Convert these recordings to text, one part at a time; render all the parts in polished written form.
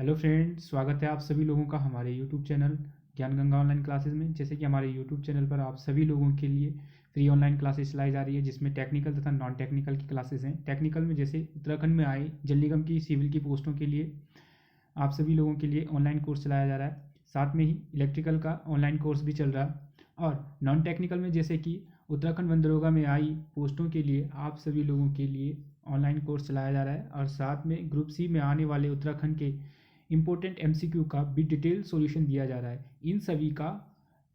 Hello friends, स्वागत है आप सभी लोगों का हमारे यूट्यूब चैनल ज्ञान गंगा ऑनलाइन क्लासेस में। जैसे कि हमारे यूट्यूब चैनल पर आप सभी लोगों के लिए फ्री ऑनलाइन क्लासेस चलाई जा रही है, जिसमें टेक्निकल तथा नॉन टेक्निकल की क्लासेस हैं। टेक्निकल में जैसे उत्तराखंड में आए जल्लीगम की सिविल की पोस्टों के लिए आप सभी लोगों के लिए ऑनलाइन कोर्स चलाया जा रहा है। साथ में ही इलेक्ट्रिकल का ऑनलाइन कोर्स भी चल रहा है। और नॉन टेक्निकल में जैसे कि उत्तराखंड वन दरोगा में आई पोस्टों के लिए आप सभी लोगों के लिए ऑनलाइन कोर्स चलाया जा रहा है। और साथ में ग्रुप सी में आने वाले उत्तराखंड के इम्पोर्टेंट एमसीक्यू का भी डिटेल सॉल्यूशन दिया जा रहा है। इन सभी का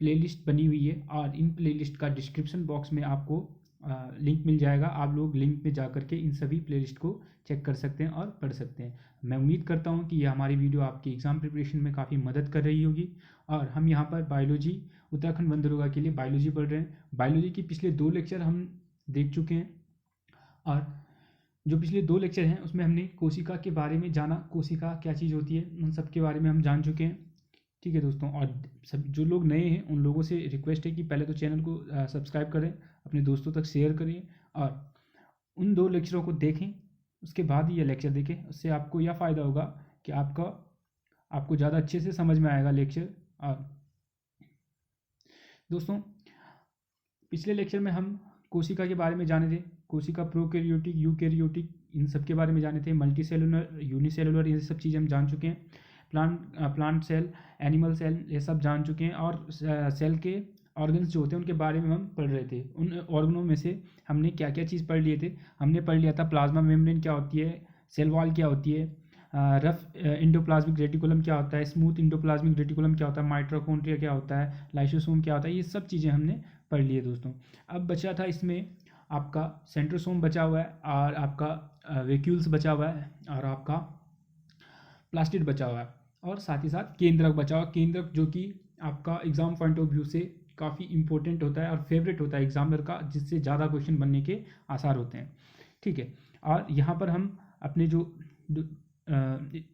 प्लेलिस्ट बनी हुई है और इन प्लेलिस्ट का डिस्क्रिप्शन बॉक्स में आपको लिंक मिल जाएगा। आप लोग लिंक में जा करके इन सभी प्लेलिस्ट को चेक कर सकते हैं और पढ़ सकते हैं। मैं उम्मीद करता हूं कि यह हमारी वीडियो आपकी एग्ज़ाम प्रिपरेशन में काफ़ी मदद कर रही होगी। और हम यहाँ पर बायोलॉजी उत्तराखंड वन दरोगा के लिए बायोलॉजी पढ़ रहे हैं। बायोलॉजी की पिछले 2 लेक्चर हम देख चुके हैं और जो पिछले 2 लेक्चर हैं उसमें हमने कोशिका के बारे में जाना, कोशिका क्या चीज़ होती है, उन सब के बारे में हम जान चुके हैं। ठीक है दोस्तों, और सब जो लोग नए हैं उन लोगों से रिक्वेस्ट है कि पहले तो चैनल को सब्सक्राइब करें, अपने दोस्तों तक शेयर करिए और उन 2 लेक्चरों को देखें। उसके बाद ही ये लेक्चर देखें। उससे आपको यह फ़ायदा होगा कि आपको ज़्यादा अच्छे से समझ में आएगा लेक्चर। और दोस्तों, पिछले लेक्चर में हम कोशिका के बारे में जाने थे। कोशिका प्रोकैरियोटिक, यूकैरियोटिक, इन सब के बारे में जाने थे। मल्टी सेलुलर, यूनिसेलुलर, ये सब चीज़ें हम जान चुके हैं। प्लांट सेल, एनिमल सेल, ये सब जान चुके हैं। और सेल के ऑर्गन्स जो होते हैं उनके बारे में हम पढ़ रहे थे। उन ऑर्गनों में से हमने क्या क्या चीज़ पढ़ लिए थे। हमने पढ़ लिया था प्लाज्मा मेम्ब्रेन क्या होती है, सेल वॉल क्या होती है, रफ इंडोप्लाज्मिक रेटिकुलम क्या होता है, स्मूथ इंडोप्लाज्मिक रेटिकुलम क्या होता है, माइटोकॉन्ड्रिया क्या होता है, लाइसोसोम क्या होता है, ये सब चीज़ें हमने पढ़ लिए दोस्तों। अब बचा था इसमें आपका सेंट्रोसोम बचा हुआ है और आपका वैक्यूल्स बचा हुआ है और आपका प्लास्टिड बचा हुआ है और साथ ही साथ केंद्रक बचा हुआ। केंद्रक जो कि आपका एग्जाम पॉइंट ऑफ व्यू से काफ़ी इंपॉर्टेंट होता है और फेवरेट होता है एग्जामिनर का, जिससे ज़्यादा क्वेश्चन बनने के आसार होते हैं। ठीक है, और यहाँ पर हम अपने जो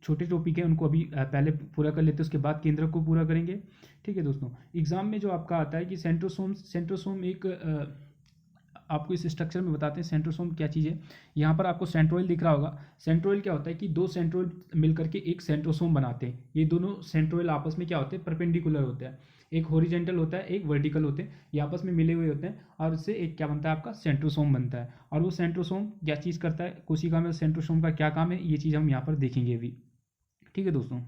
छोटे टॉपिक हैं उनको अभी पहले पूरा कर लेते हैं, उसके बाद केंद्रक को पूरा करेंगे। ठीक है दोस्तों, एग्जाम में जो आपका आता है कि सेंट्रोसोम एक आपको इस स्ट्रक्चर में बताते हैं सेंट्रोसोम क्या चीज़ है। यहाँ पर आपको सेंट्रोइल दिख रहा होगा। सेंट्रोइल क्या होता है कि 2 सेंट्रोइल मिलकर के एक सेंट्रोसोम बनाते हैं। ये दोनों सेंट्रोइल आपस में क्या होते हैं, परपेंडिकुलर होते हैं। एक हॉरिजेंटल होता है, एक वर्टिकल होते हैं, ये आपस में मिले हुए होते हैं और इससे एक क्या बनता है, आपका सेंट्रोसोम बनता है। और वो सेंट्रोसोम क्या चीज़ करता है, कोशिका में सेंट्रोसोम का क्या काम है, ये चीज़ हम यहाँ पर देखेंगे अभी। ठीक है दोस्तों,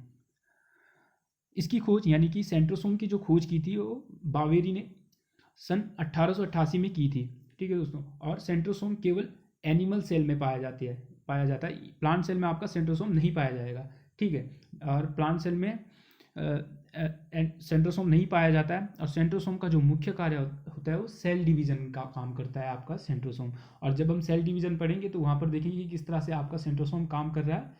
इसकी खोज यानी कि सेंट्रोसोम की जो खोज की थी वो बावेरी ने सन 1888 में की थी। ठीक है दोस्तों, और सेंट्रोसोम केवल एनिमल सेल में पाया जाता है। प्लांट सेल में आपका सेंट्रोसोम नहीं पाया जाएगा। ठीक है, और प्लांट सेल में सेंट्रोसोम नहीं पाया जाता है। और सेंट्रोसोम का जो मुख्य कार्य होता है वो सेल डिवीजन का काम करता है आपका सेंट्रोसोम। और जब हम सेल डिवीजन पढ़ेंगे तो वहाँ पर देखेंगे कि किस तरह से आपका सेंट्रोसोम काम कर रहा है,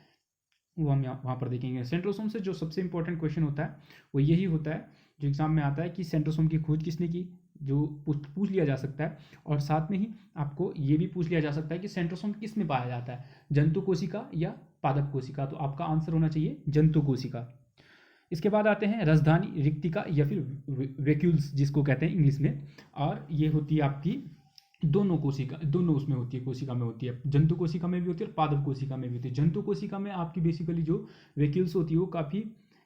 वो हम वहाँ पर देखेंगे। सेंट्रोसोम से जो सबसे इंपॉर्टेंट क्वेश्चन होता है वो यही होता है जो एग्जाम में आता है कि सेंट्रोसोम की खोज किसने की, जो पूछ लिया जा सकता है। और साथ में ही आपको ये भी पूछ लिया जा सकता है कि सेंट्रोसोम किस में पाया जाता है, जंतु कोशिका या पादप कोशिका। तो आपका आंसर होना चाहिए जंतु कोशिका। इसके बाद आते हैं राजधानी रिक्तिका या फिर वैक्यूल्स जिसको कहते हैं इंग्लिश में। और ये होती है आपकी दोनों उसमें होती है, कोशिका में होती है। जंतु कोशिका में भी होती है और पादप कोशिका में भी होती है। जंतु कोशिका में आपकी बेसिकली जो वैक्यूल्स होती है वो काफ़ी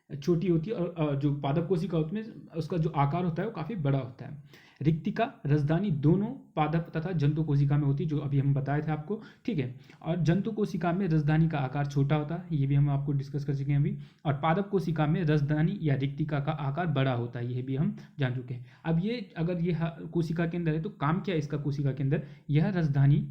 छोटी होती है और जो पादप कोशिका होती है उसका जो आकार होता है वो काफ़ी बड़ा होता है। रिक्तिका राजधानी दोनों पादप तथा जंतु कोशिका में होती है, जो अभी हम बताए थे आपको। ठीक है, और जंतु कोशिका में राजधानी का आकार छोटा होता है, ये भी हम आपको डिस्कस कर चुके हैं अभी। और पादप कोशिका में राजधानी या रिक्तिका का आकार बड़ा होता है, ये भी हम जान चुके हैं। अब ये अगर ये कोशिका के अंदर है तो काम क्या है इसका कोशिका के अंदर, यह राजधानी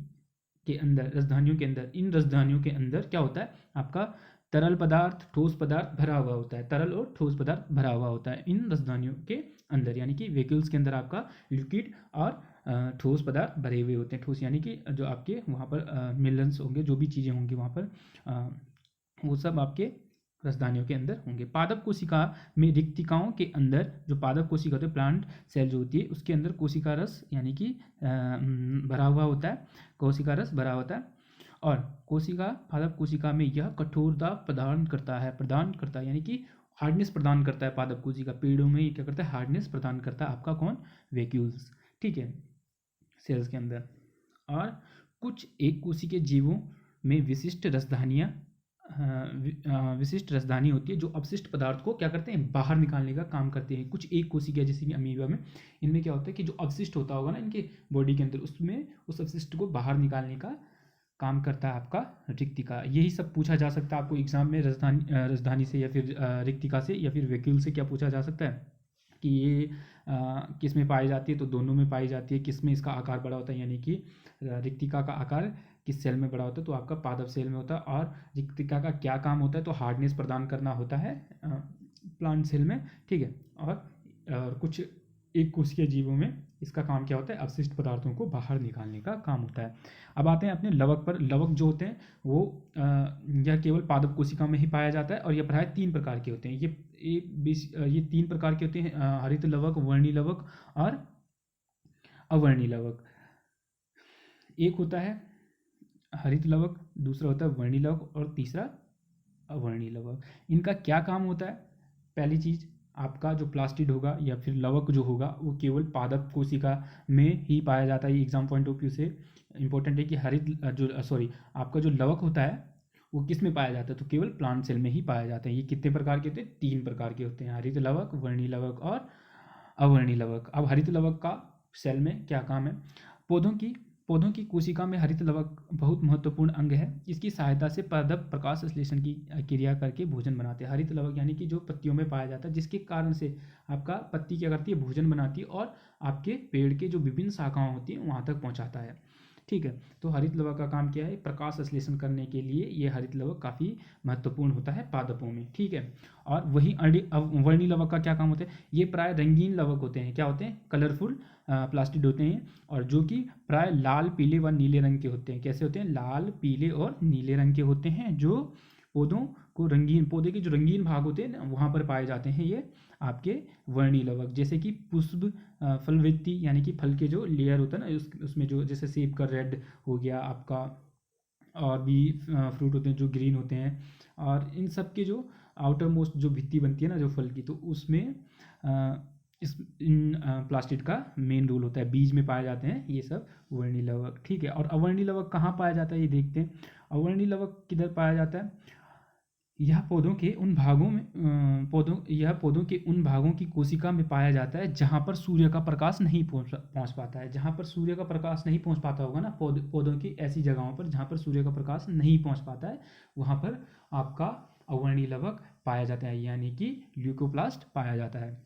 के अंदर, राजधानियों के अंदर, इन राजधानियों के अंदर क्या होता है, आपका तरल पदार्थ ठोस पदार्थ भरा हुआ होता है। तरल और ठोस पदार्थ भरा हुआ होता है इन राजधानियों के अंदर, यानी कि वैक्यूल्स के अंदर आपका लिक्विड और ठोस पदार्थ भरे हुए होते हैं। ठोस यानी कि जो आपके वहाँ पर मिनरल्स होंगे, जो भी चीज़ें होंगी वहाँ पर वो सब आपके राजधानियों के अंदर होंगे। पादप कोशिका में रिक्तिकाओं के अंदर, जो पादप कोशिका होती है, प्लांट सेल जो होती है, उसके अंदर कोशिका रस यानी कि भरा हुआ होता है, कोशिका रस भरा होता है। और पादप कोशिका में यह कठोरता प्रदान करता है यानी कि हार्डनेस प्रदान करता है। पादप कोशिका पेड़ों में ये क्या करता है, हार्डनेस प्रदान करता है आपका कौन, वैक्यूल्स। ठीक है, सेल्स के अंदर। और कुछ एक कोशिकीय जीवों में विशिष्ट राजधानियाँ विशिष्ट राजधानी होती है जो अपशिष्ट पदार्थ को क्या करते हैं, बाहर निकालने का काम करते हैं। कुछ एक कोशिका जैसे कि अमीबा में, इनमें क्या होता है कि जो अपशिष्ट होता होगा ना इनके बॉडी के अंदर, उसमें उस अपशिष्ट को बाहर निकालने का काम करता है आपका रिक्तिका। यही सब पूछा जा सकता है आपको एग्जाम में, राजधानी से या फिर रिक्तिका से या फिर वैक्यूल से क्या पूछा जा सकता है कि ये किस में पाई जाती है, तो दोनों में पाई जाती है। किस में इसका आकार बड़ा होता है, यानी कि रिक्तिका का आकार किस सेल में बड़ा होता है, तो आपका पादप सेल में होता है। और रिक्तिका का क्या काम होता है, तो हार्डनेस प्रदान करना होता है प्लांट सेल में, ठीक है। और कुछ एक कोशिकीय जीवों में इसका काम क्या होता है, अपशिष्ट पदार्थों को बाहर निकालने का काम होता है। अब आते हैं अपने लवक पर। लवक जो होते हैं वो यह केवल पादप कोशिका में ही पाया जाता है और यह प्रायः 3 प्रकार के होते हैं। ये 3 प्रकार के होते हैं, हरित लवक, वर्णी लवक और अवर्णी लवक। एक होता है हरित लवक, दूसरा होता है वर्णी लवक और तीसरा अवर्णी लवक। इनका क्या काम होता है, पहली चीज़ आपका जो प्लास्टिड होगा या फिर लवक जो होगा वो केवल पादप कोशिका में ही पाया जाता है। ये एग्जाम पॉइंट ऑफ व्यू से इंपॉर्टेंट है कि आपका जो लवक होता है वो किस में पाया जाता है, तो केवल प्लांट सेल में ही पाया जाता है। ये कितने प्रकार के होते हैं, 3 प्रकार के होते हैं, हरित लवक, वर्णी लवक और अवर्णी लवक। अब हरित लवक का सेल में क्या काम है, पौधों की कोशिका में हरित लवक बहुत महत्वपूर्ण अंग है। इसकी सहायता से पादप प्रकाश संश्लेषण की क्रिया करके भोजन बनाते हैं। हरित लवक यानी कि जो पत्तियों में पाया जाता है, जिसके कारण से आपका पत्ती क्या करती है, भोजन बनाती है और आपके पेड़ के जो विभिन्न शाखाएं होती हैं वहाँ तक पहुँचाता है, ठीक है। तो हरित लवक का काम क्या है, प्रकाश संश्लेषण करने के लिए ये हरित लवक काफ़ी महत्वपूर्ण होता है पादपों में, ठीक है। और वही वर्णी लवक का क्या काम होता है, ये प्राय रंगीन लवक होते हैं। क्या होते हैं, कलरफुल प्लास्टिड होते हैं, और जो कि प्राय लाल, पीले व नीले रंग के होते हैं। कैसे होते हैं, लाल, पीले और नीले रंग के होते हैं, जो पौधे के जो रंगीन भाग होते हैं ना वहाँ पर पाए जाते हैं ये आपके वर्णी लवक। जैसे कि पुष्प फलवृत्ति यानी कि फल के जो लेयर होता है ना उसमें जो जैसे सेब का रेड हो गया आपका, और भी फ्रूट होते हैं जो ग्रीन होते हैं, और इन सब के जो आउटर मोस्ट जो भित्ती बनती है ना जो फल की, तो उसमें इन प्लास्टिड का मेन रोल होता है। बीज में पाए जाते हैं ये सब वर्णी लवक, ठीक है। और अवर्णी लवक कहाँ पाया जाता है ये देखते हैं। अवर्णी लवक किधर पाया जाता है, यह पौधों के उन भागों की कोशिका में पाया जाता है जहाँ पर सूर्य का प्रकाश नहीं पहुँच पाता है। जहाँ पर सूर्य का प्रकाश नहीं पहुँच पाता होगा ना, पौधों की ऐसी जगहों पर जहाँ पर सूर्य का प्रकाश नहीं पहुँच पाता है, वहाँ पर आपका अवर्णी लवक पाया जाता है, यानी कि ल्यूकोप्लास्ट पाया जाता है।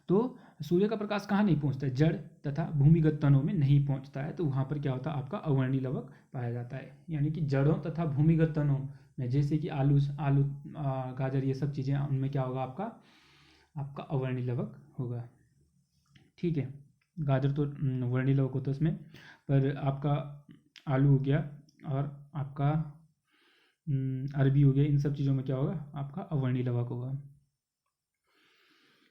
तो सूर्य का प्रकाश कहाँ नहीं पहुँचता है, जड़ तथा भूमिगत तनों में नहीं पहुँचता है, तो वहाँ पर क्या होता है, आपका अवर्णी लवक पाया जाता है। यानी कि जड़ों तथा भूमिगत तनों में, जैसे कि आलू गाजर ये सब चीज़ें, उनमें क्या होगा, आपका अवर्णी लवक होगा, ठीक है। गाजर तो वर्णी लवक होता है उसमें, पर आपका आलू हो गया और आपका अरबी हो गया, इन सब चीज़ों में क्या होगा, आपका अवर्णी लवक होगा।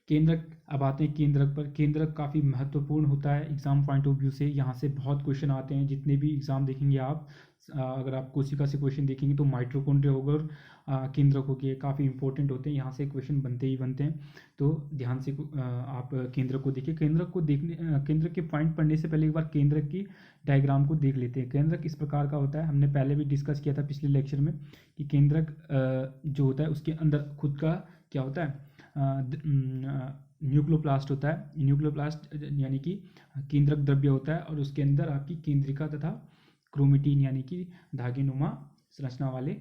केंद्रक, अब आते हैं केंद्रक पर। केंद्रक काफ़ी महत्वपूर्ण होता है एग्जाम पॉइंट ऑफ व्यू से। यहाँ से बहुत क्वेश्चन आते हैं, जितने भी एग्जाम देखेंगे आप, अगर आप कोशिका से क्वेश्चन देखेंगे तो माइटोकॉन्ड्रिया होगा और केंद्रक हो गए, काफ़ी इंपॉर्टेंट होते हैं, यहाँ से क्वेश्चन बनते ही बनते हैं। तो ध्यान से आप केंद्रक को देखिए। केंद्रक के पॉइंट पढ़ने से पहले एक बार केंद्रक की डायग्राम को देख लेते हैं। केंद्रक इस प्रकार का होता है, हमने पहले भी डिस्कस किया था पिछले लेक्चर में, कि केंद्रक जो होता है उसके अंदर खुद का क्या होता है, न्यूक्लियोप्लास्ट होता है। न्यूक्लियोप्लास्ट यानी कि केंद्रक द्रव्य होता है, और उसके अंदर आपकी केंद्रिका तथा क्रोमेटिन यानी कि धागेनुमा संरचना वाले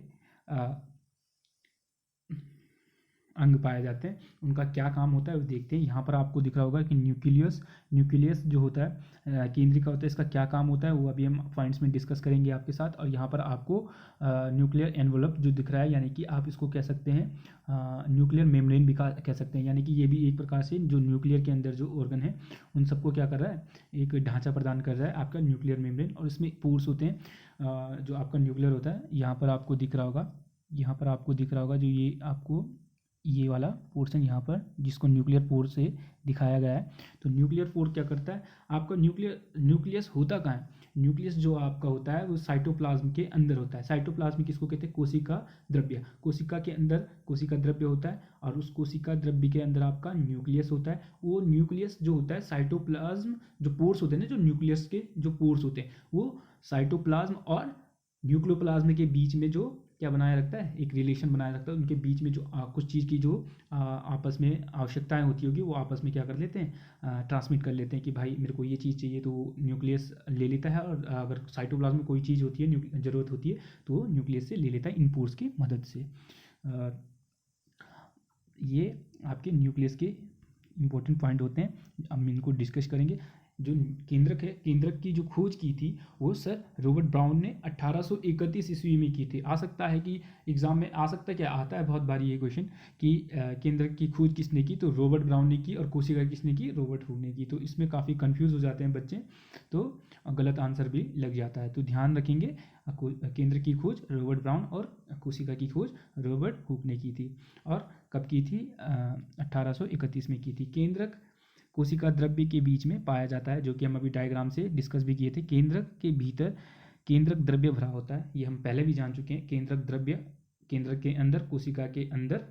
अंग पाए जाते हैं। उनका क्या काम होता है वो देखते हैं। यहाँ पर आपको दिख रहा होगा कि न्यूक्लियस जो होता है, केंद्रिका होता है, इसका क्या काम होता है वो अभी हम पॉइंट्स में डिस्कस करेंगे आपके साथ। और यहाँ पर आपको न्यूक्लियर एनवलप जो दिख रहा है, यानी कि आप इसको कह सकते हैं न्यूक्लियर मेम्ब्रेन भी कह सकते हैं, यानी कि ये भी एक प्रकार से जो न्यूक्लियर के अंदर जो ऑर्गन है उन सबको क्या कर रहा है, एक ढांचा प्रदान कर रहा है आपका न्यूक्लियर मेम्ब्रेन। और इसमें पोर्स होते हैं, जो आपका न्यूक्लियर होता है, यहाँ पर आपको दिख रहा होगा, जो ये आपको ये वाला पोर्शन यहाँ पर जिसको न्यूक्लियर पोर से दिखाया गया है। तो न्यूक्लियर पोर क्या करता है, आपका न्यूक्लियस होता कहाँ है, न्यूक्लियस जो आपका होता है वो साइटोप्लाज्म के अंदर होता है। साइटोप्लाज्म किसको कहते हैं, कोशिका द्रव्य। कोशिका के अंदर कोशिका द्रव्य होता है, और उस कोशिका द्रव्य के अंदर आपका न्यूक्लियस होता है। वो न्यूक्लियस जो होता है, साइटोप्लाज्म जो पोर्स होते हैं ना, जो न्यूक्लियस के जो पोर्स होते हैं, वो साइटोप्लाज्म और न्यूक्लियोप्लाज्म के बीच में जो क्या बनाए रखता है, एक रिलेशन बनाए रखता है। उनके बीच में जो कुछ चीज़ की जो आपस में आवश्यकताएं होती होगी वो आपस में क्या कर लेते हैं, ट्रांसमिट कर लेते हैं कि भाई मेरे को ये चीज़ चाहिए, तो न्यूक्लियस ले लेता है। और अगर साइटोप्लाज्म में कोई चीज़ होती है, ज़रूरत होती है, तो वो न्यूक्लियस से ले लेता है इनपुट्स की मदद से। ये आपके न्यूक्लियस के इम्पोर्टेंट पॉइंट होते हैं, हम इनको डिस्कस करेंगे। जो केंद्रक है, केंद्रक की जो खोज की थी वो सर रॉबर्ट ब्राउन ने 1831 ईस्वी में की थी। आ सकता है कि एग्जाम में आ सकता है, क्या आता है बहुत बारी ये क्वेश्चन कि केंद्रक की खोज किसने की, तो रॉबर्ट ब्राउन ने की, और कोशिका किसने की, रॉबर्ट हुक ने की। तो इसमें काफ़ी कंफ्यूज हो जाते हैं बच्चे, तो गलत आंसर भी लग जाता है। तो ध्यान रखेंगे, केंद्र की खोज रॉबर्ट ब्राउन और कोशिका की खोज रॉबर्ट हुक ने की थी। और कब की थी, 1831 में की थी। केंद्रक कोशिका द्रव्य के बीच में पाया जाता है, जो कि हम अभी डायग्राम से डिस्कस भी किए थे। केंद्रक के भीतर केंद्रक द्रव्य भरा होता है, ये हम पहले भी जान चुके हैं। केंद्रक द्रव्य केंद्रक के अंदर, कोशिका के अंदर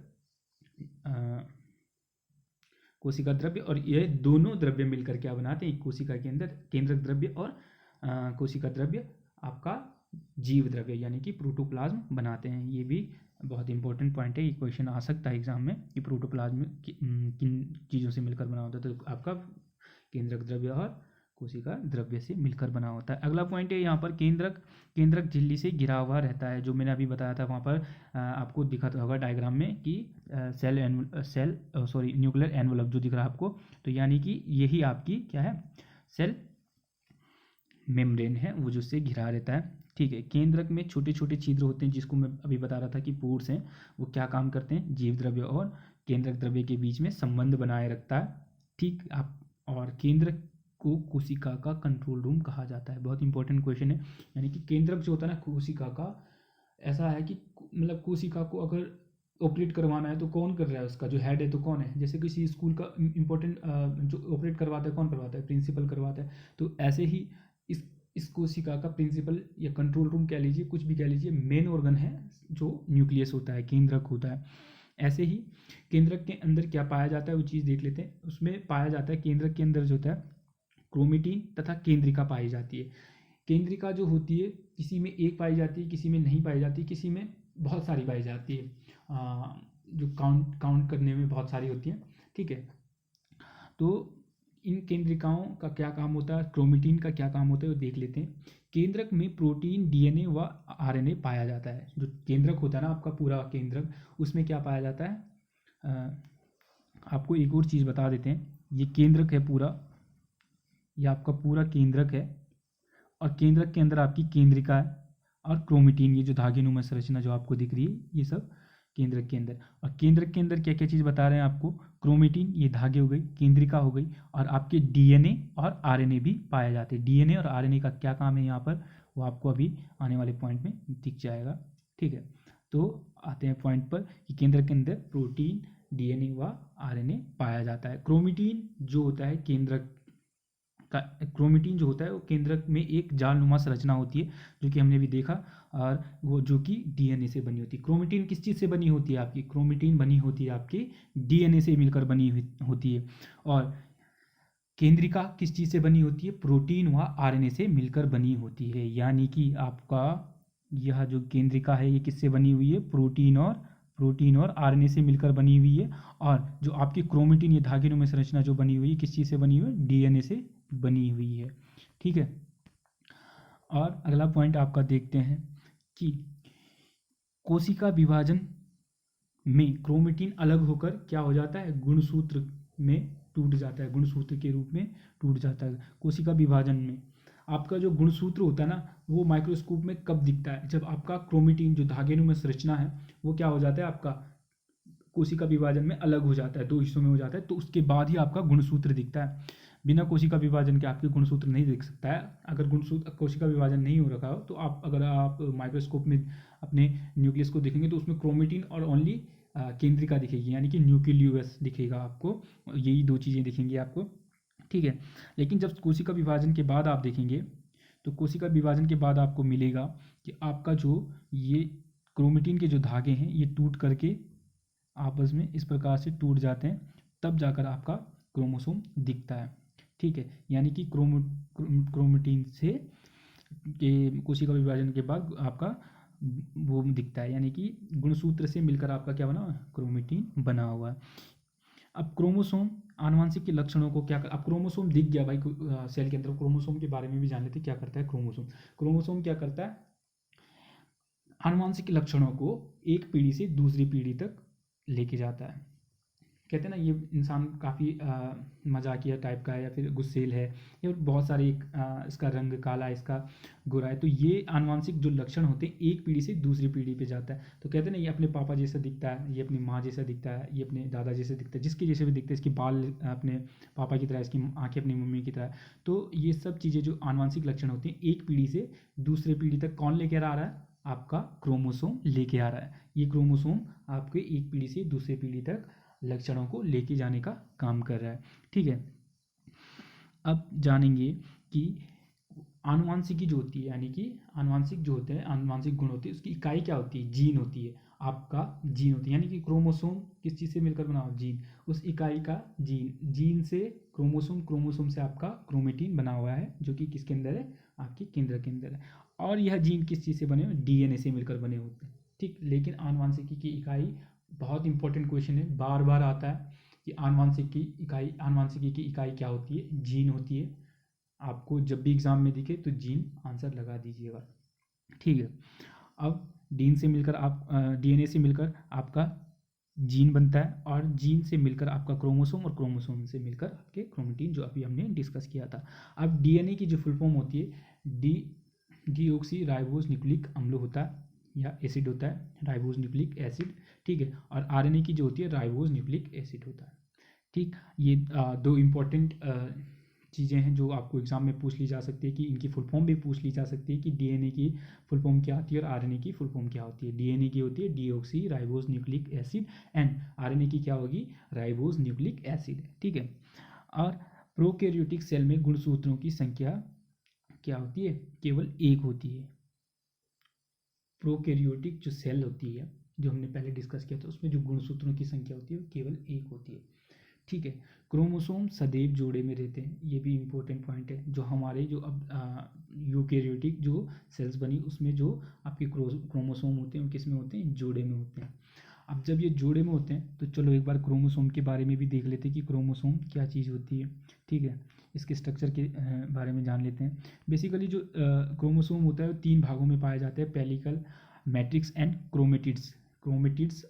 कोशिका द्रव्य, और ये दोनों द्रव्य मिलकर क्या बनाते हैं, कोशिका के अंदर केंद्रक द्रव्य और कोशिका द्रव्य आपका जीव द्रव्य यानी कि प्रोटोप्लाज्म बनाते हैं। ये भी बहुत इंपॉर्टेंट पॉइंट है, ये क्वेश्चन आ सकता है एग्जाम में कि प्रोटोप्लाज्म किन चीज़ों से मिलकर बना होता है, तो आपका केंद्रक द्रव्य और कोशिका द्रव्य से मिलकर बना होता है। अगला पॉइंट है यहाँ पर केंद्रक झिल्ली से घिरा हुआ रहता है, जो मैंने अभी बताया था वहाँ पर आपको दिखाता होगा डायग्राम में कि न्यूक्लियर एनवलप जो दिख रहा है आपको, तो यानी कि यही आपकी क्या है, सेल मेम्ब्रेन है, वो जो उससे घिरा रहता है। ठीक है, केंद्रक में छोटे छोटे छिद्र होते हैं, जिसको मैं अभी बता रहा था कि पोर्स हैं, वो क्या काम करते हैं, जीव द्रव्य और केंद्रक द्रव्य के बीच में संबंध बनाए रखता है। ठीक, आप और केंद्रक को कोशिका का कंट्रोल रूम कहा जाता है। बहुत इंपॉर्टेंट क्वेश्चन है, यानी कि केंद्रक जो होता है ना कोशिका का, ऐसा है कि मतलब कोशिका को अगर ऑपरेट करवाना है तो कौन कर रहा है, उसका जो हेड है तो कौन है। जैसे किसी स्कूल का इम्पोर्टेंट जो ऑपरेट करवाता है, कौन करवाता है, प्रिंसिपल करवाता है। तो ऐसे ही इस कोशिका का प्रिंसिपल या कंट्रोल रूम कह लीजिए, कुछ भी कह लीजिए, मेन ऑर्गन है जो न्यूक्लियस होता है, केंद्रक होता है। ऐसे ही केंद्रक के अंदर क्या पाया जाता है वो चीज़ देख लेते हैं। उसमें पाया जाता है केंद्रक के अंदर जो होता है क्रोमेटिन तथा केंद्रिका पाई जाती है। केंद्रिका जो होती है किसी में एक पाई जाती है, किसी में नहीं पाई जाती, किसी में बहुत सारी पाई जाती है, जो काउंट करने में बहुत सारी होती हैं। ठीक है, तो इन केंद्रिकाओं का क्या काम होता है, क्रोमेटिन का क्या काम होता है वो देख लेते हैं। केंद्रक में प्रोटीन, डीएनए व आरएनए पाया जाता है। जो केंद्रक होता है ना आपका पूरा केंद्रक, उसमें क्या पाया जाता है, आपको एक और चीज़ बता देते हैं। ये केंद्रक है पूरा, ये आपका पूरा केंद्रक है, और केंद्रक के अंदर आपकी केंद्रिका है और क्रोमेटिन, ये जो धागेनुमा संरचना जो आपको दिख रही है, ये सब केंद्रक के अंदर। और केंद्रक के अंदर क्या क्या चीज़ बता रहे हैं आपको, क्रोमेटिन, ये धागे हो गई, केंद्रिका हो गई, और आपके डीएनए और आरएनए भी पाए जाते हैं। डीएनए और आरएनए का क्या काम है यहाँ पर, वो आपको अभी आने वाले पॉइंट में दिख जाएगा। ठीक है, तो आते हैं पॉइंट पर कि केंद्र के अंदर प्रोटीन, डीएनए व आरएनए पाया जाता है। क्रोमेटिन जो होता है केंद्रक का, क्रोमेटिन जो होता है वो केंद्रक में एक जालनुमा संरचना होती है, जो कि हमने भी देखा, और वो जो कि डीएनए से बनी होती है। क्रोमेटिन किस चीज़ से बनी होती है आपकी, क्रोमेटिन बनी होती है आपकी डीएनए से मिलकर बनी होती है। और केंद्रिका किस चीज़ से बनी होती है, प्रोटीन व आरएनए से मिलकर बनी होती है। यानी कि आपका यह जो केंद्रिका है ये किससे बनी हुई है, प्रोटीन और आरएनए से मिलकर बनी हुई है। और जो आपकी क्रोमेटिन, ये धागेनुमा संरचना जो बनी हुई है, किस चीज़ से बनी हुई है, डीएनए से बनी हुई है। ठीक है, और अगला पॉइंट आपका देखते हैं कि कोशिका विभाजन में क्रोमेटिन अलग होकर क्या हो जाता है, गुणसूत्र में टूट जाता है, गुणसूत्र के रूप में टूट जाता है। कोशिका विभाजन में आपका जो गुणसूत्र होता है ना, वो माइक्रोस्कोप में कब दिखता है, जब आपका क्रोमेटिन जो धागेनुमा संरचना है वो क्या हो जाता है, आपका कोशिका विभाजन में अलग हो जाता है, दो हिस्सों में हो जाता है, तो उसके बाद ही आपका गुणसूत्र दिखता है। बिना कोशिका विभाजन के आपके गुणसूत्र नहीं दिख सकता है। अगर गुणसूत्र कोशिका विभाजन नहीं हो रखा हो तो अगर आप माइक्रोस्कोप में अपने न्यूक्लियस को देखेंगे तो उसमें क्रोमेटिन और ओनली केंद्रिका दिखेगी, यानी कि न्यूक्लियस दिखेगा आपको, यही दो चीज़ें दिखेंगी आपको। ठीक है, लेकिन जब कोशिका विभाजन के बाद आप देखेंगे तो कोशिका विभाजन के बाद आपको मिलेगा कि आपका जो ये क्रोमेटिन के जो धागे हैं ये टूट करके आपस में इस प्रकार से टूट जाते हैं, तब जाकर आपका क्रोमोसोम दिखता है। ठीक है, यानी कि क्रोमेटिन से के कोशिका विभाजन के बाद आपका वो दिखता है, यानी कि गुणसूत्र से मिलकर आपका क्या बना, क्रोमेटिन बना हुआ है। अब क्रोमोसोम आनुवंशिक के लक्षणों को क्या कर, अब क्रोमोसोम दिख गया भाई सेल के अंदर, क्रोमोसोम के बारे में भी जान लेते क्या करता है क्रोमोसोम। क्रोमोसोम क्या करता है, आनुवंशिक लक्षणों को एक पीढ़ी से दूसरी पीढ़ी तक लेके जाता है। कहते हैं ना ये इंसान काफ़ी मजाकिया टाइप का है या फिर गुस्सेल है, या बहुत सारे इसका रंग काला है, इसका गोरा है, तो ये आनुवंशिक जो लक्षण होते हैं एक पीढ़ी से दूसरी पीढ़ी पे जाता है। तो कहते हैं ना ये अपने पापा जैसा दिखता है, ये अपनी माँ जैसा दिखता है, ये अपने दादा जैसे दिखता है, जिसके जैसे भी दिखता है, इसके बाल अपने पापा की तरह, इसकी आँखें अपनी मम्मी की तरह। तो ये सब चीज़ें जो आनुवंशिक लक्षण होते हैं एक पीढ़ी से दूसरे पीढ़ी तक कौन लेकर आ रहा है, आपका क्रोमोसोम लेके आ रहा है। ये क्रोमोसोम आपके एक पीढ़ी से दूसरे पीढ़ी तक लक्षणों को लेके जाने का काम कर रहा है। ठीक है, अब जानेंगे कि आनुवांशिकी जो होती है, यानी कि आनुवांशिक जो होते हैं, आनुवांशिक गुण होते हैं, उसकी इकाई क्या होती है, जीन होती है। आपका जीन होती है, यानी कि क्रोमोसोम किस चीज़ से मिलकर बना हुआ, जीन, उस इकाई का जीन, जीन से क्रोमोसोम, क्रोमोसोम से आपका क्रोमेटिन बना हुआ है, जो कि किसके अंदर है, आपके केंद्र के अंदर है। और यह जीन किस चीज़ से बने हुए, डीएनए से मिलकर बने होते हैं। ठीक, लेकिन आनुवांशिकी की इकाई, बहुत इंपॉर्टेंट क्वेश्चन है, बार बार आता है कि आनुवांशिकी की इकाई क्या होती है, जीन होती है। आपको जब भी एग्जाम में दिखे तो जीन आंसर लगा दीजिएगा। ठीक है, अब डीएनए से मिलकर आपका जीन बनता है, और जीन से मिलकर आपका क्रोमोसोम, और क्रोमोसोम से मिलकर आपके क्रोमेटिन, जो अभी हमने डिस्कस किया था। अब डीएनए की जो फुल फॉर्म होती है, डीऑक्सी राइबोज न्यूक्लिक अम्ल होता है, या एसिड होता है, राइबोज न्यूक्लिक एसिड। ठीक है, और आरएनए की जो होती है राइबोज न्यूक्लिक एसिड होता है। ठीक, ये दो इम्पोर्टेंट चीज़ें हैं जो आपको एग्जाम में पूछ ली जा सकती है, कि इनकी फुल फॉर्म भी पूछ ली जा सकती है, कि डीएनए की फुल फॉर्म क्या होती है और आरएनए की फुल फॉर्म क्या होती है। डीएनए की होती है deoxy ribose nucleic acid, and RNA की क्या होगी, राइबोज न्यूक्लिक एसिड। ठीक है, और प्रोकैरियोटिक सेल में गुणसूत्रों की संख्या क्या होती है, केवल एक होती है। प्रोकैरियोटिक जो सेल होती है, जो हमने पहले डिस्कस किया था, उसमें जो गुणसूत्रों की संख्या होती है वो केवल एक होती है। ठीक है, क्रोमोसोम सदैव जोड़े में रहते हैं, ये भी इंपॉर्टेंट पॉइंट है। जो हमारे जो अब यूकैरियोटिक जो सेल्स बनी, उसमें जो आपके क्रोमोसोम होते हैं वो किस में होते हैं, जोड़े में होते हैं। अब जब ये जोड़े में होते हैं तो चलो एक बार क्रोमोसोम के बारे में भी देख लेते हैं कि क्रोमोसोम क्या चीज़ होती है। ठीक है, इसके स्ट्रक्चर के बारे में जान लेते हैं। बेसिकली जो क्रोमोसोम होता है वो तीन भागों में पाया जाता है, pellicle, matrix and chromatids. Chromatids,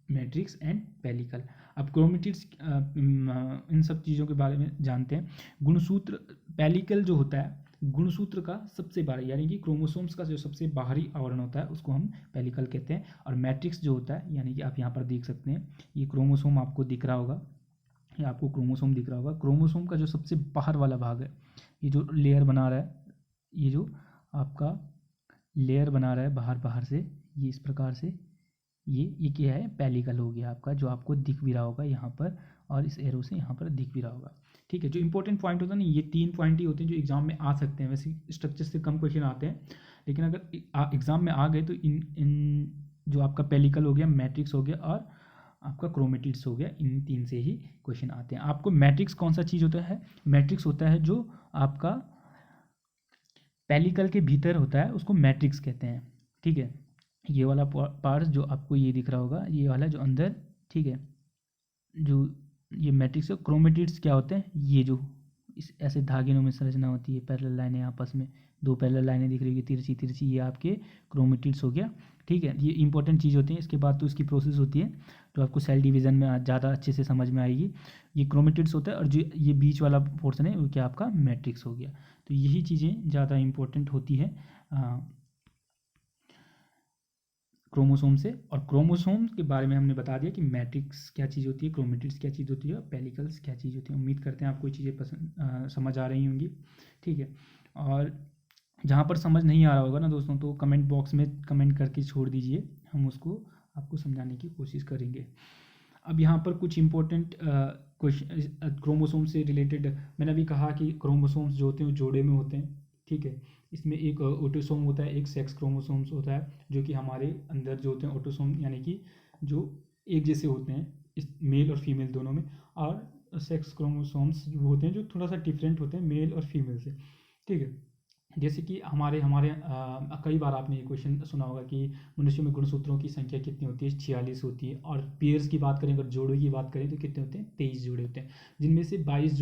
matrix and pellicle. अब क्रोमेटिड्स, इन सब चीज़ों के बारे में जानते हैं। गुणसूत्र, पेलिकल जो होता है गुणसूत्र का सबसे बाहरी, यानी कि क्रोमोसोम्स का जो सबसे बाहरी आवरण होता है उसको हम पेलिकल कहते हैं। और मैट्रिक्स जो होता है, यानी कि आप यहाँ पर देख सकते हैं, ये क्रोमोसोम आपको दिख रहा होगा, ये आपको क्रोमोसोम दिख रहा होगा। क्रोमोसोम का जो सबसे बाहर वाला भाग है, ये जो लेयर बना रहा है, ये जो आपका लेयर बना रहा है बाहर बाहर से, ये इस प्रकार से, ये क्या है, पेलिकल हो गया आपका, जो आपको दिख भी रहा होगा यहाँ पर, और इस एरो से यहाँ पर दिख भी रहा होगा। ठीक है, जो इंपॉर्टेंट पॉइंट होता है ना, ये तीन पॉइंट ही होते हैं जो एग्जाम में आ सकते हैं। वैसे स्ट्रक्चर से कम क्वेश्चन आते हैं, लेकिन अगर एग्जाम में आ गए तो इन जो आपका पेलिकल हो गया, मैट्रिक्स हो गया, और आपका क्रोमेटिड्स हो गया, इन तीन से ही क्वेश्चन आते हैं। आपको मैट्रिक्स कौन सा चीज़ होता है, मैट्रिक्स होता है जो आपका पेलिकल के भीतर होता है, उसको मैट्रिक्स कहते हैं। ठीक है, ये वाला पार्ट जो आपको ये दिख रहा होगा, ये वाला जो अंदर, ठीक है, जो ये मैट्रिक्स है। क्रोमेटिड्स क्या होते हैं, ये जो इस ऐसे धागे में संरचना होती है, पैरेलल लाइनें आपस में, दो पैरेलल लाइनें दिख रही होगी तिरछी तिरछी, ये आपके क्रोमेटिड्स हो गया। ठीक है, ये इंपॉर्टेंट चीज़ होती है। इसके बाद तो इसकी प्रोसेस होती है जो आपको सेल डिवीज़न में ज़्यादा अच्छे से समझ में आएगी। ये क्रोमेटिड्स होता है, और जो ये बीच वाला पोर्सन है वो क्या आपका मैट्रिक्स हो गया। तो यही चीज़ें ज़्यादा इंपॉर्टेंट होती है क्रोमोसोम से। और क्रोमोसोम के बारे में हमने बता दिया कि मैट्रिक्स क्या चीज़ होती है, क्रोमेटिड्स क्या चीज़ होती है, पेलिकल्स क्या चीज़ होती है। उम्मीद करते हैं आपको ये चीज़ें पसंद समझ आ रही होंगी। ठीक है, और जहाँ पर समझ नहीं आ रहा होगा ना दोस्तों, तो कमेंट बॉक्स में कमेंट करके छोड़ दीजिए, हम उसको आपको समझाने की कोशिश करेंगे। अब यहाँ पर कुछ इंपॉर्टेंट क्वेश्चन क्रोमोसोम से रिलेटेड, मैंने अभी कहा कि क्रोमोसोम्स जो होते हैं वो जोड़े में होते हैं। ठीक है, इसमें एक ऑटोसोम होता है, एक सेक्स क्रोमोसोम्स होता है, जो कि हमारे अंदर जो होते हैं ऑटोसोम, यानी कि जो एक जैसे होते हैं इस मेल और फीमेल दोनों में। और सेक्स क्रोमोसोम्स वो होते हैं जो थोड़ा सा डिफरेंट होते हैं मेल और फीमेल से। ठीक है, जैसे कि हमारे हमारे कई बार आपने ये क्वेश्चन सुना होगा कि मनुष्य में गुणसूत्रों की संख्या कितनी होती है, 46 होती है। और पेयर्स की बात करें, अगर जोड़े की बात करें तो कितने होते हैं, 23 जोड़े होते हैं, जिनमें से 22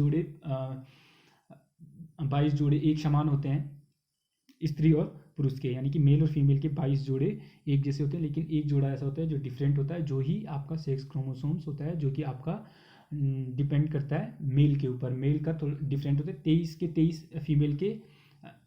जोड़े एक समान होते हैं, स्त्री और पुरुष के, यानी कि मेल और फीमेल के 22 जोड़े एक जैसे होते हैं। लेकिन एक जोड़ा ऐसा होता है जो डिफरेंट होता है, जो ही आपका सेक्स क्रोमोसोम्स होता है, जो कि आपका डिपेंड करता है मेल के ऊपर। मेल का थोड़ा डिफरेंट होता है, 23 के 23 फीमेल के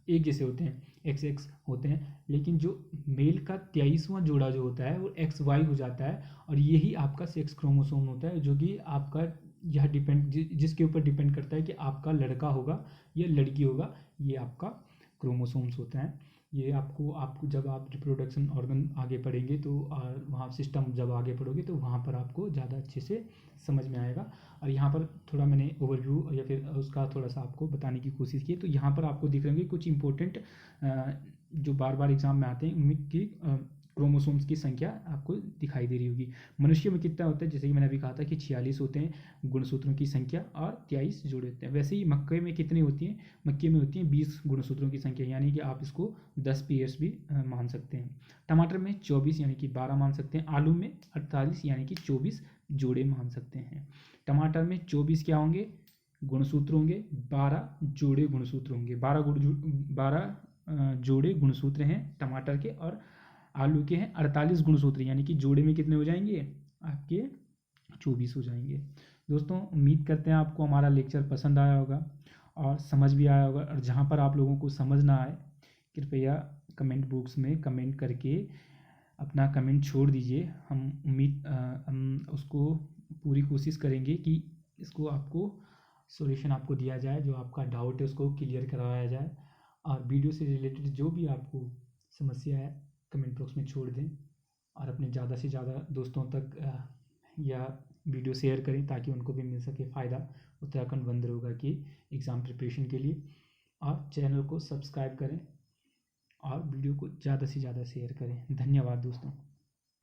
एक जैसे होते हैं, एक्स एक्स होते हैं। लेकिन जो मेल का 23वां जोड़ा जो होता है वो एक्स वाई हो जाता है, और यही आपका सेक्स क्रोमोसोम होता है, जो कि आपका यह डिपेंड जिसके ऊपर डिपेंड करता है कि आपका लड़का होगा या लड़की होगा। ये आपका क्रोमोसोम्स होते हैं। ये आपको जब आप रिप्रोडक्शन ऑर्गन आगे पढ़ेंगे तो वहाँ सिस्टम जब आगे पढ़ोगे तो वहाँ पर आपको ज़्यादा अच्छे से समझ में आएगा। और यहाँ पर थोड़ा मैंने ओवरव्यू या फिर उसका थोड़ा सा आपको बताने की कोशिश की है। तो यहाँ पर आपको दिख रहे होंगे कुछ इंपॉर्टेंट जो बार बार एग्जाम में आते हैं, उनकी क्रोमोसोम्स की संख्या आपको दिखाई दे रही होगी। मनुष्य में कितना होता है, जैसे कि मैंने अभी कहा था कि 46 होते हैं गुणसूत्रों की संख्या और 23 जोड़े होते हैं। वैसे ही मक्के में कितनी होती हैं, मक्के में होती हैं 20 गुणसूत्रों की संख्या, यानी कि आप इसको 10 पेयर्स भी मान सकते हैं। टमाटर में 24 यानी कि 12 मान सकते हैं। आलू में 48 यानी कि 24 जोड़े मान सकते हैं। टमाटर में 24 क्या होंगे, गुणसूत्र होंगे, 12 जोड़े गुणसूत्र होंगे। 12 जोड़े गुणसूत्र हैं टमाटर के, और आलू के हैं 48 गुणसूत्र, यानी कि जोड़े में कितने हो जाएंगे आपके, 24 हो जाएंगे। दोस्तों उम्मीद करते हैं आपको हमारा लेक्चर पसंद आया होगा और समझ भी आया होगा। और जहाँ पर आप लोगों को समझ ना आए, कृपया कमेंट बॉक्स में कमेंट करके अपना कमेंट छोड़ दीजिए। हम उसको पूरी कोशिश करेंगे कि इसको आपको सॉल्यूशन आपको दिया जाए, जो आपका डाउट है उसको क्लियर करवाया जाए। और वीडियो से रिलेटेड जो भी आपको समस्या है कमेंट बॉक्स में छोड़ दें, और अपने ज़्यादा से ज़्यादा दोस्तों तक या वीडियो शेयर करें ताकि उनको भी मिल सके फ़ायदा उत्तराखंड वन दरोगा की एग्ज़ाम प्रिपरेशन के लिए। और चैनल को सब्सक्राइब करें और वीडियो को ज़्यादा से ज़्यादा शेयर करें। धन्यवाद दोस्तों।